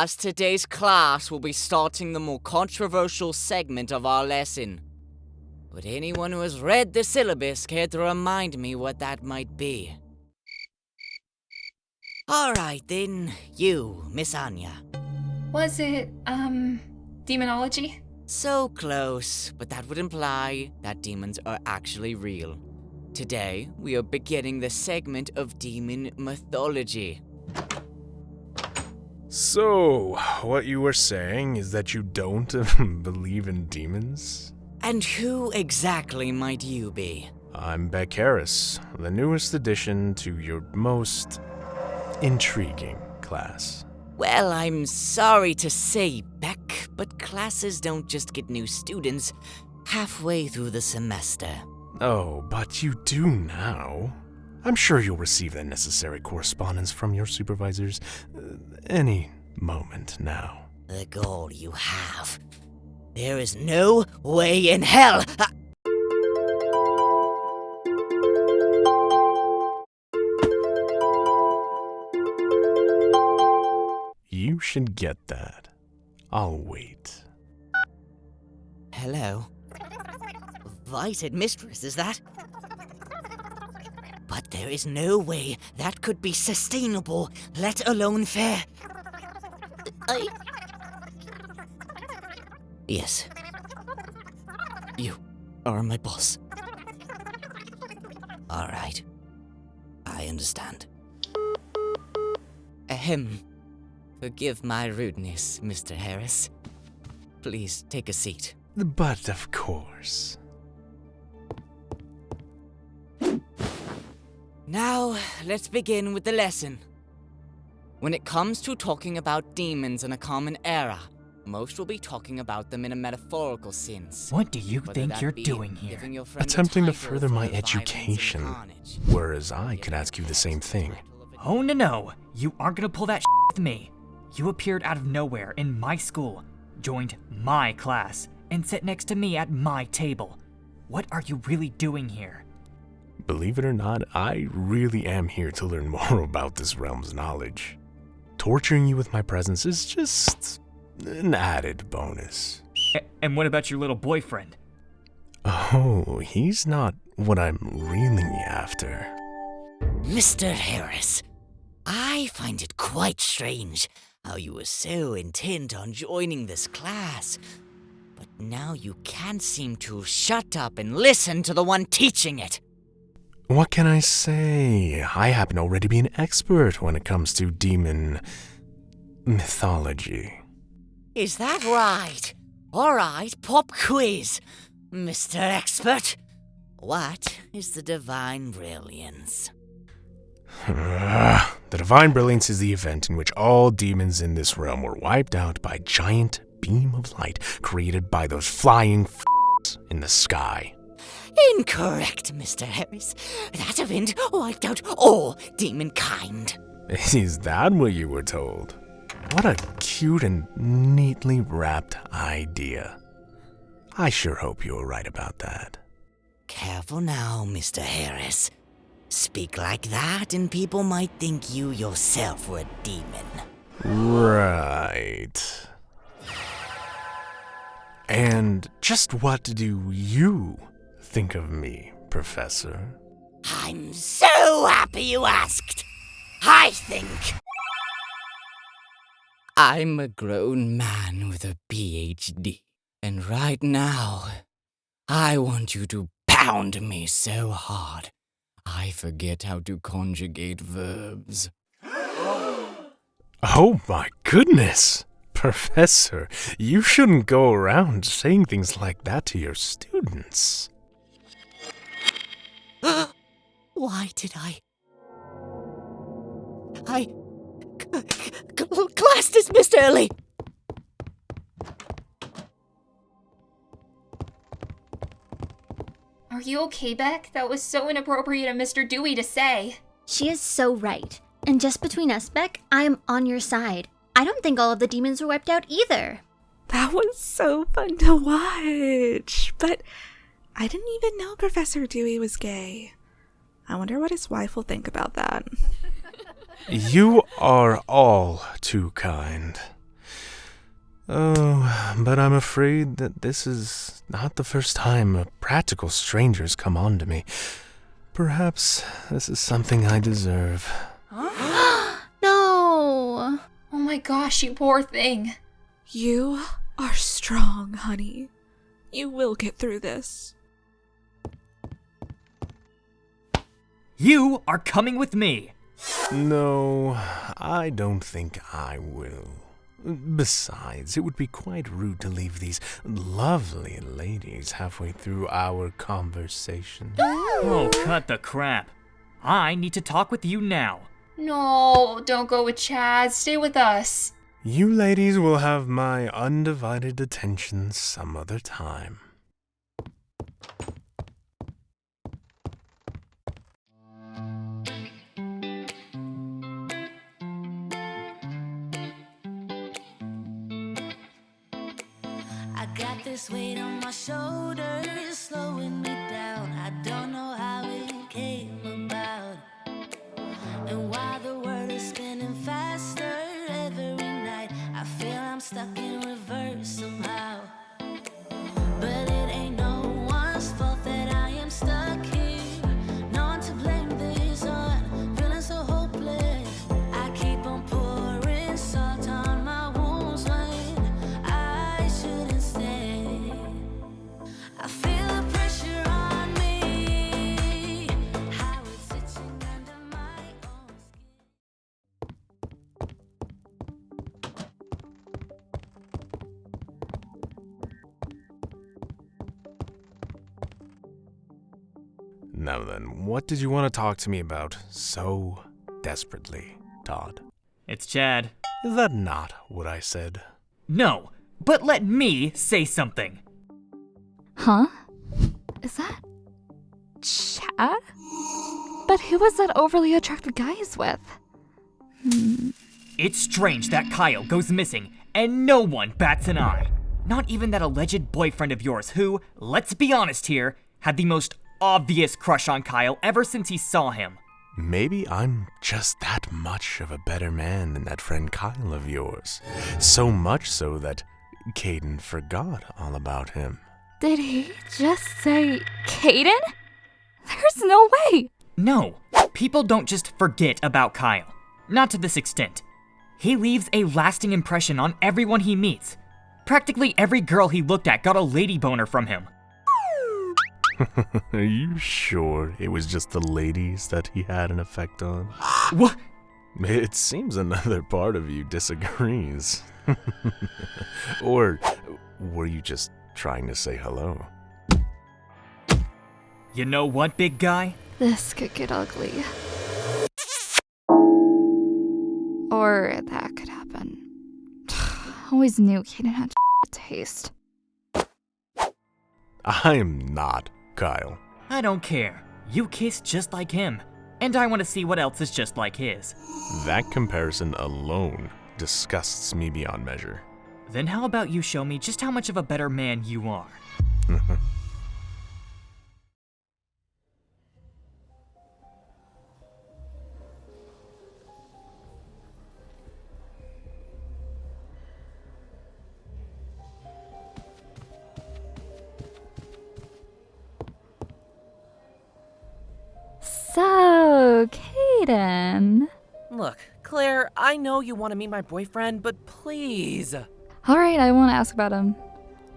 Thus, today's class will be starting the more controversial segment of our lesson. Would anyone who has read the syllabus care to remind me what that might be? Alright then, you, Miss Anya. Was it, demonology? So close, but that would imply that demons are actually real. Today, we are beginning the segment of demon mythology. So, what you were saying is that you don't believe in demons? And who exactly might you be? I'm Beck Harris, the newest addition to your most intriguing class. Well, I'm sorry to say, Beck, but classes don't just get new students halfway through the semester. Oh, but you do now. I'm sure you'll receive the necessary correspondence from your supervisors any moment now. The goal you have. There is no way in hell. You should get that. I'll wait. Hello? Vited mistress, is that? But there is no way that could be sustainable, let alone fair. Yes. You are my boss. All right. I understand. Ahem. Forgive my rudeness, Mr. Harris. Please take a seat. But of course. Now, let's begin with the lesson. When it comes to talking about demons in a common era, most will be talking about them in a metaphorical sense. What do you think you're doing here? Attempting to further my education, whereas I could ask you the same thing. Oh no, you aren't gonna pull that with me. You appeared out of nowhere in my school, joined my class, and sat next to me at my table. What are you really doing here? Believe it or not, I really am here to learn more about this realm's knowledge. Torturing you with my presence is just an added bonus. And what about your little boyfriend? Oh, he's not what I'm really after. Mr. Harris, I find it quite strange how you were so intent on joining this class, but now you can't seem to shut up and listen to the one teaching it. What can I say? I happen to already be an expert when it comes to demon mythology. Is that right? Alright, pop quiz. Mr. Expert, what is the Divine Brilliance? The Divine Brilliance is the event in which all demons in this realm were wiped out by a giant beam of light created by those flying in the sky. Incorrect, Mr. Harris. That event wiped out all demon kind. Is that what you were told? What a cute and neatly wrapped idea. I sure hope you were right about that. Careful now, Mr. Harris. Speak like that and people might think you yourself were a demon. Right. And just what do you think of me, Professor? I'm so happy you asked. I think I'm a grown man with a PhD. And right now, I want you to pound me so hard, I forget how to conjugate verbs. Oh my goodness! Professor, you shouldn't go around saying things like that to your students. Why did I class dismissed early. Are you okay, Beck? That was so inappropriate of Mr. Dewey to say. She is so right. And just between us, Beck, I am on your side. I don't think all of the demons were wiped out either. That was so fun to watch. But I didn't even know Professor Dewey was gay. I wonder what his wife will think about that. You are all too kind. Oh, but I'm afraid that this is not the first time a practical stranger's come on to me. Perhaps this is something I deserve. No! Oh my gosh, you poor thing. You are strong, honey. You will get through this. You are coming with me. No, I don't think I will. Besides, it would be quite rude to leave these lovely ladies halfway through our conversation. Oh, cut the crap. I need to talk with you now. No, don't go with Chad. Stay with us. You ladies will have my undivided attention some other time. I got this weight on my shoulders, slowing me down. I don't know how it came about. And while the world is spinning faster every night, I feel I'm stuck in reverse somehow. But it ain't no one's fault that I am stuck here. No one to blame this on, feeling so hopeless. I keep on pouring salt on my wounds when I shouldn't stay. I feel the pressure on me, how it's itching under my own skin. Now then, what did you want to talk to me about so desperately, Todd? It's Chad. Is that not what I said? No, but let me say something. Huh? Is that Chad? But who was that overly attractive guy he's with? It's strange that Kyle goes missing and no one bats an eye. Not even that alleged boyfriend of yours who, let's be honest here, had the most obvious crush on Kyle ever since he saw him. Maybe I'm just that much of a better man than that friend Kyle of yours. So much so that Caden forgot all about him. Did he just say Caden? There's no way! No, people don't just forget about Kyle. Not to this extent. He leaves a lasting impression on everyone he meets. Practically every girl he looked at got a lady boner from him. Are you sure it was just the ladies that he had an effect on? What? It seems another part of you disagrees. Or were you just trying to say hello? You know what, big guy? This could get ugly. Or that could happen. Always knew Caden had taste. I'm not Kyle. I don't care. You kiss just like him. And I want to see what else is just like his. That comparison alone disgusts me beyond measure. Then how about you show me just how much of a better man you are? So, Caden. Look, Claire, I know you want to meet my boyfriend, but please. Alright, I won't ask about him.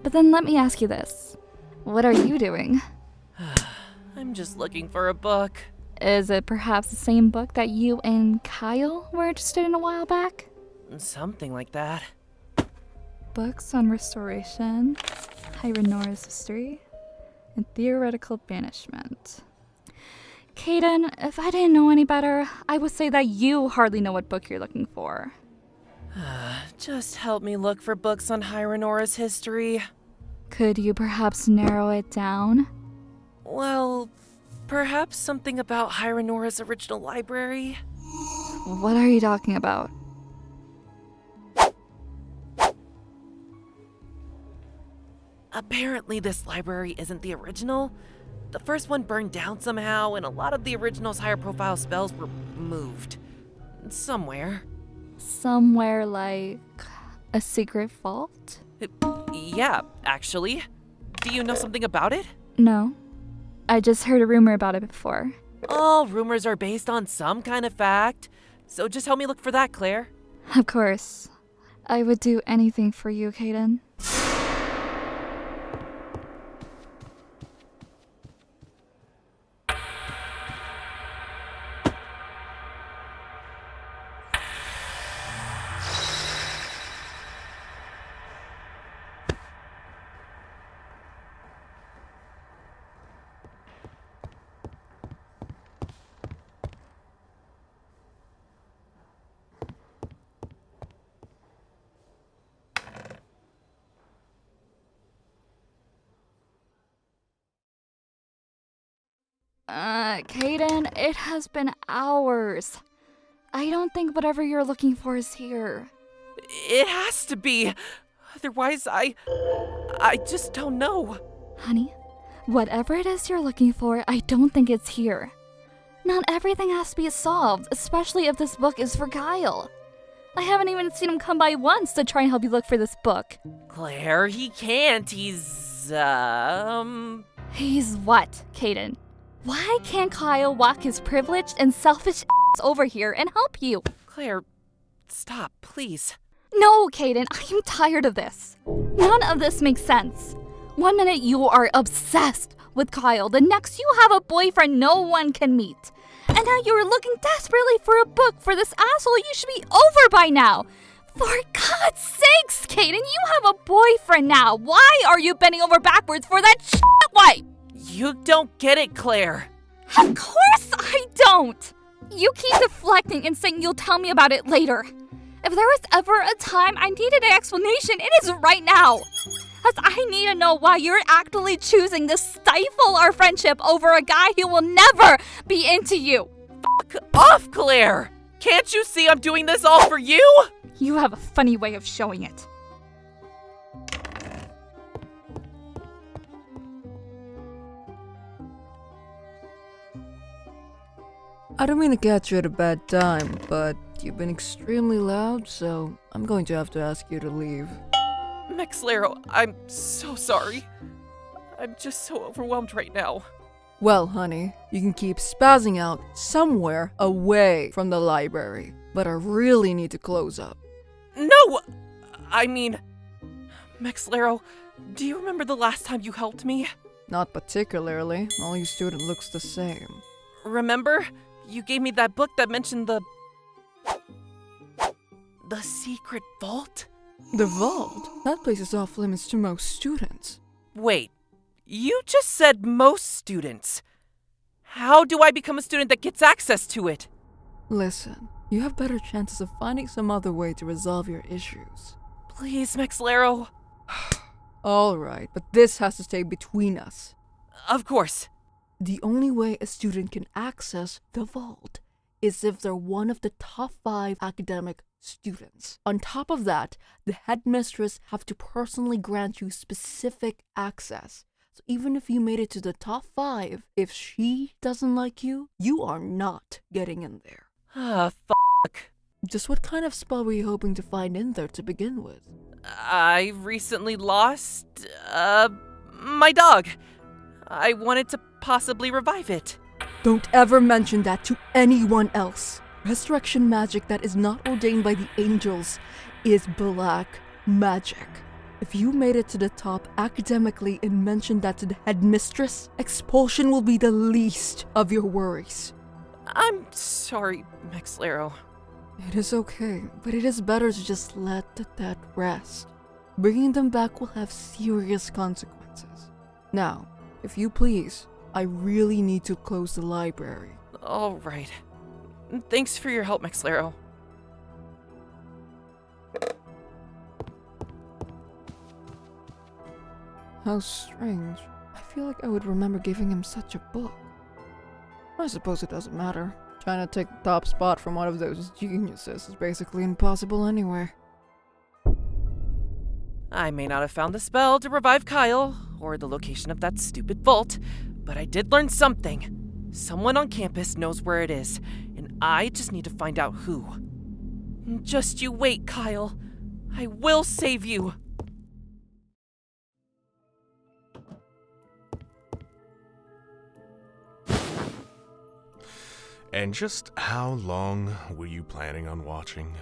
But then let me ask you this. What are you doing? I'm just looking for a book. Is it perhaps the same book that you and Kyle were interested in a while back? Something like that. Books on restoration, Hyrenora's history, and theoretical banishment. Caden, if I didn't know any better, I would say that you hardly know what book you're looking for. Just help me look for books on Hyrenora's history. Could you perhaps narrow it down? Well, perhaps something about Hyrenora's original library? What are you talking about? Apparently this library isn't the original. The first one burned down somehow, and a lot of the original's higher profile spells were moved. Somewhere. Somewhere like A secret vault? Yeah, actually. Do you know something about it? No. I just heard a rumor about it before. All rumors are based on some kind of fact. So just help me look for that, Claire. Of course. I would do anything for you, Kaden. Kaden, it has been hours. I don't think whatever you're looking for is here. It has to be. Otherwise, I just don't know. Honey, whatever it is you're looking for, I don't think it's here. Not everything has to be solved, especially if this book is for Kyle. I haven't even seen him come by once to try and help you look for this book. Claire, he can't. He's He's what, Kaden? Why can't Kyle walk his privileged and selfish ass over here and help you? Claire, stop, please. No, Kaden, I am tired of this. None of this makes sense. One minute you are obsessed with Kyle, the next you have a boyfriend no one can meet. And now you're looking desperately for a book for this asshole you should be over by now. For God's sakes, Kaden, you have a boyfriend now. Why are you bending over backwards for that shit wipe? You don't get it, Claire. Of course I don't. You keep deflecting and saying you'll tell me about it later. If there was ever a time I needed an explanation, it is right now. As I need to know why you're actively choosing to stifle our friendship over a guy who will never be into you. Fuck off, Claire! Can't you see I'm doing this all for you? You have a funny way of showing it. I don't mean to catch you at a bad time, but you've been extremely loud, so I'm going to have to ask you to leave. Mexlero, I'm so sorry. I'm just so overwhelmed right now. Well, honey, you can keep spazzing out somewhere away from the library, but I really need to close up. No! I mean, Mexlero, do you remember the last time you helped me? Not particularly. All your student looks the same. Remember? You gave me that book that mentioned the secret vault? The vault? That place is off limits to most students. Wait, you just said most students. How do I become a student that gets access to it? Listen, you have better chances of finding some other way to resolve your issues. Please, Mexlero. Alright, but this has to stay between us. Of course. The only way a student can access the vault is if they're one of the top 5 academic students. On top of that, the headmistress have to personally grant you specific access. So even if you made it to the top 5, if she doesn't like you, you are not getting in there. Fuck. Just what kind of spell were you hoping to find in there to begin with? I recently lost, my dog. I wanted to possibly revive it. Don't ever mention that to anyone else. Resurrection magic that is not ordained by the angels is black magic. If you made it to the top academically and mentioned that to the headmistress, expulsion will be the least of your worries. I'm sorry, Mexlero. It is okay, but it is better to just let the dead rest. Bringing them back will have serious consequences. Now, if you please, I really need to close the library. All right. Thanks for your help, Mexlero. How strange. I feel like I would remember giving him such a book. I suppose it doesn't matter. Trying to take the top spot from one of those geniuses is basically impossible anyway. I may not have found the spell to revive Kyle, or the location of that stupid vault, but I did learn something. Someone on campus knows where it is, and I just need to find out who. Just you wait, Kyle. I will save you! And just how long were you planning on watching?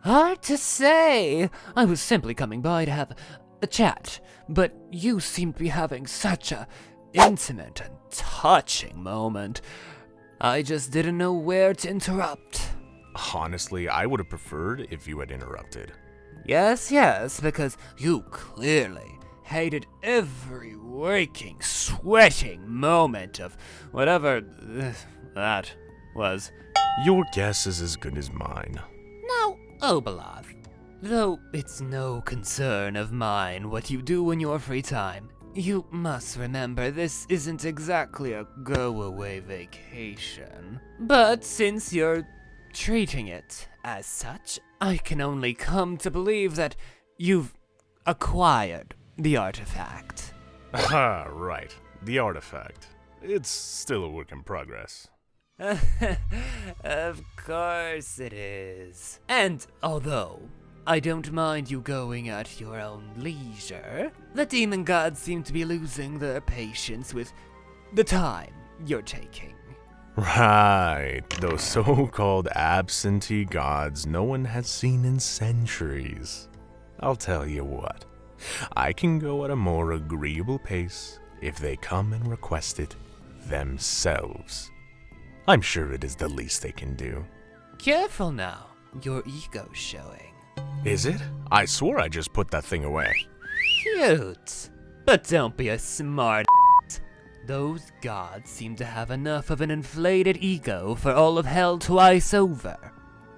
Hard to say. I was simply coming by to have a chat, but you seem to be having such a intimate and touching moment. I just didn't know where to interrupt. Honestly, I would have preferred if you had interrupted. Yes, because you clearly hated every waking, sweating moment of whatever that was. Your guess is as good as mine. Now, Obalath, though it's no concern of mine what you do in your free time, you must remember this isn't exactly a go-away vacation. But since you're treating it as such, I can only come to believe that you've acquired the artifact. Aha, right. The artifact. It's still a work in progress. Of course it is. And although I don't mind you going at your own leisure, the demon gods seem to be losing their patience with the time you're taking. Right, those so-called absentee gods no one has seen in centuries. I'll tell you what, I can go at a more agreeable pace if they come and request it themselves. I'm sure it is the least they can do. Careful now, your ego's showing. Is it? I swore I just put that thing away. Cute, but don't be a smart. Those gods seem to have enough of an inflated ego for all of hell twice over.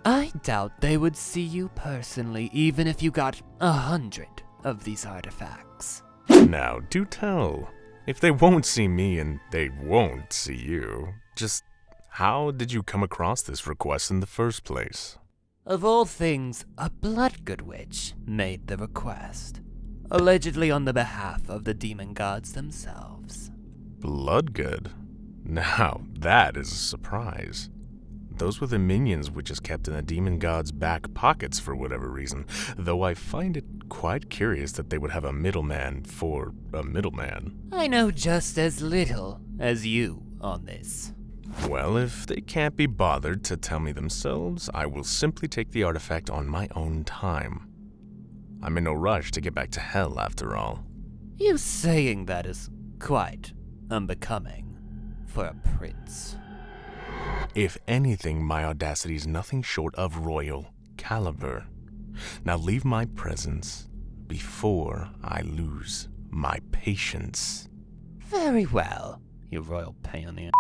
I doubt they would see you personally even if you got 100 of these artifacts. Now, do tell. If they won't see me and they won't see you, just how did you come across this request in the first place? Of all things, a blood-good witch made the request, allegedly on the behalf of the demon gods themselves. Bloodgood? Now, that is a surprise. Those were the minions witches kept in the demon god's back pockets for whatever reason, though I find it quite curious that they would have a middleman for a middleman. I know just as little as you on this. Well, if they can't be bothered to tell me themselves, I will simply take the artifact on my own time. I'm in no rush to get back to hell, after all. You saying that is quite unbecoming for a prince. If anything, my audacity is nothing short of royal caliber. Now leave my presence before I lose my patience. Very well, you royal pain in the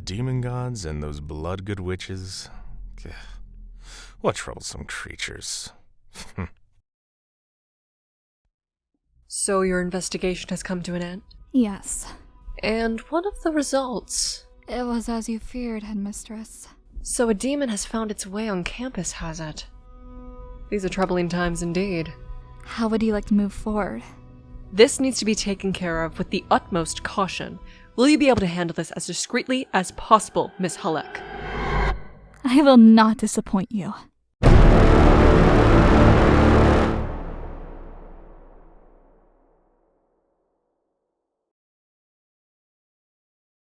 Demon gods and those blood-good witches. Ugh. What troublesome creatures. So your investigation has come to an end? Yes. And what of the results? It was as you feared, Headmistress. So a demon has found its way on campus, has it? These are troubling times indeed. How would you like to move forward? This needs to be taken care of with the utmost caution. Will you be able to handle this as discreetly as possible, Miss Halleck? I will not disappoint you.